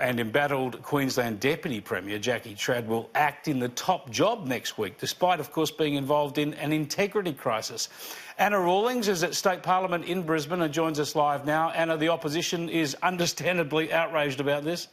And embattled Queensland Deputy Premier Jackie Trad will act in the top job next week, despite, of course, being involved in an integrity crisis. Anna Rawlings is at State Parliament in Brisbane and joins us live now. Anna, the opposition is understandably outraged about this.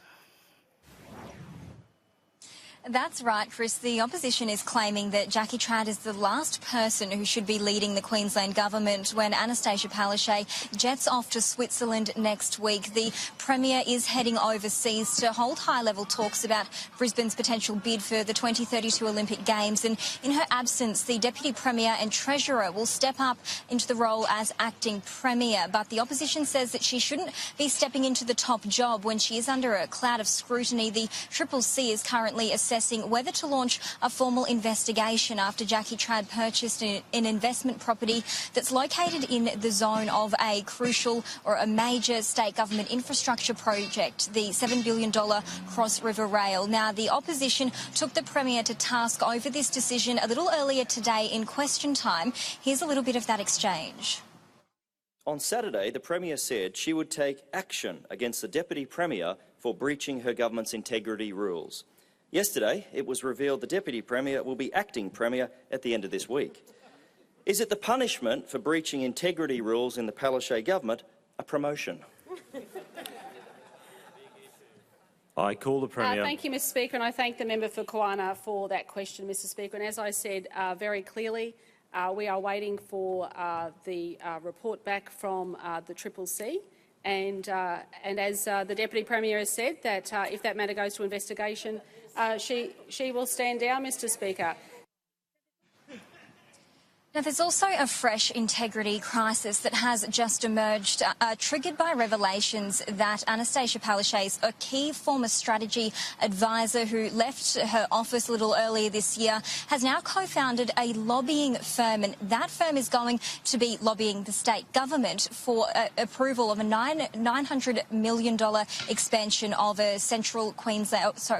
That's right, Chris. The opposition is claiming that Jackie Trad is the last person who should be leading the Queensland government when Anastasia Palaszczuk jets off to Switzerland next week. The Premier is heading overseas to hold high-level talks about Brisbane's potential bid for the 2032 Olympic Games. And in her absence, the Deputy Premier and Treasurer will step up into the role as acting Premier. But the opposition says that she shouldn't be stepping into the top job when she is under a cloud of scrutiny. The CCC is currently assessing whether to launch a formal investigation after Jackie Trad purchased an investment property that's located in the zone of a crucial or a major state government infrastructure project, the $7 billion Cross River Rail. Now, the opposition took the Premier to task over this decision a little earlier today in question time. Here's a little bit of that exchange. On Saturday, the Premier said she would take action against the Deputy Premier for breaching her government's integrity rules. Yesterday, it was revealed the Deputy Premier will be acting Premier at the end of this week. Is it the punishment for breaching integrity rules in the Palaszczuk government a promotion? I call the Premier. Thank you, Mr Speaker, and I thank the member for Koana for that question, Mr Speaker. And as I said very clearly, we are waiting for the report back from the CCC. And as the Deputy Premier has said, that if that matter goes to investigation, she will stand down, Mr Speaker. Now, there's also a fresh integrity crisis that has just emerged, triggered by revelations that Anastasia Palaszczuk, a key former strategy advisor who left her office a little earlier this year, has now co-founded a lobbying firm, and that firm is going to be lobbying the state government for approval of a $900 million expansion of a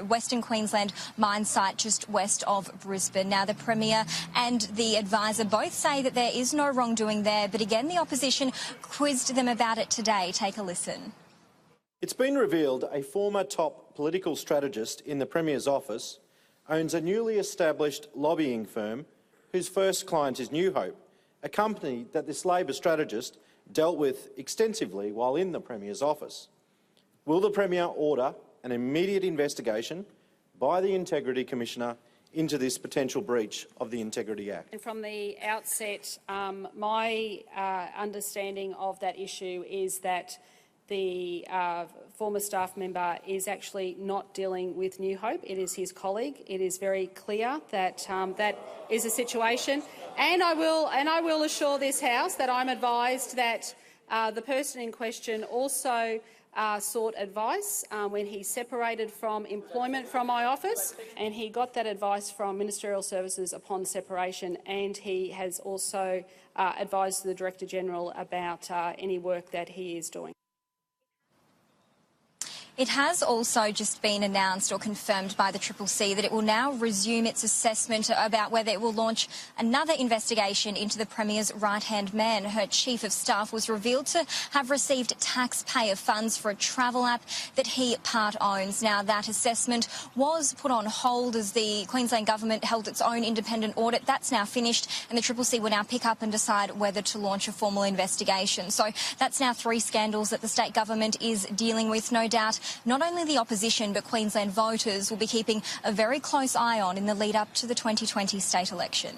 Western Queensland mine site just west of Brisbane. Now, the Premier and the advisor both say that there is no wrongdoing there, but again, the opposition quizzed them about it today. Take a listen. It's been revealed a former top political strategist in the Premier's office owns a newly established lobbying firm whose first client is New Hope, a company that this Labor strategist dealt with extensively while in the Premier's office. Will the Premier order an immediate investigation by the Integrity Commissioner into this potential breach of the Integrity Act? And from the outset, my understanding of that issue is that the former staff member is actually not dealing with New Hope. It is his colleague. It is very clear that that is a situation. And I will assure this House that I'm advised that the person in question also sought advice when he separated from employment from my office, and he got that advice from Ministerial Services upon separation, and he has also advised the Director-General about any work that he is doing. It has also just been announced or confirmed by the CCC that it will now resume its assessment about whether it will launch another investigation into the Premier's right-hand man. Her Chief of Staff was revealed to have received taxpayer funds for a travel app that he part owns. Now, that assessment was put on hold as the Queensland Government held its own independent audit. That's now finished, and the CCC will now pick up and decide whether to launch a formal investigation. So that's now 3 scandals that the state government is dealing with. No doubt not only the opposition but Queensland voters will be keeping a very close eye on in the lead up to the 2020 state election.